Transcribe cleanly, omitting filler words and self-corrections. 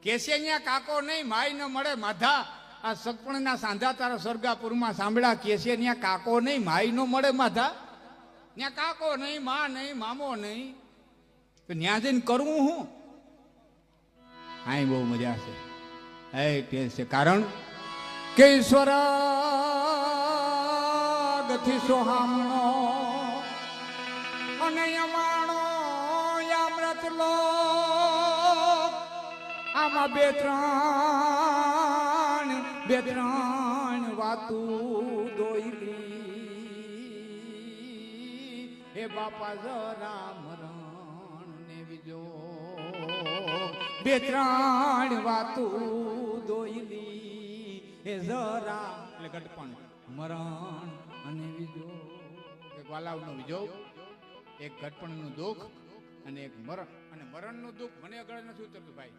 કેસે ન્યા કાકો નહીં માય ન મળે માધા. આ સગપણના સાંધા તારા સરગાપુરમાં સાંભળ્યા. કેસે ન્યા કાકો નહીં માય નો મળે માધા. ત્યાં કાકો નહીં, માં નહીં, મામો નહીં, તો ત્યાં જઈને કરવું હું? હા, બહુ મજા છે. હે છે કારણ કે ઈશ્વર ગથી સોહામણો અને યમાણો યામૃત લો. આમાં બે ત્રણ વાતું દોઈલી. હે બાપા જરા મરણ ને વિજો. બે ત્રણ વાતું દોઈલી. હે જરા એટલે ઘટપણ, મરણ અને વિજો. એક વાલાવનો વિજો, એક ઘટપણનું દુઃખ અને એક મરણ. અને મરણનું દુઃખ મને આગળ નથી ઉતરતું ભાઈ.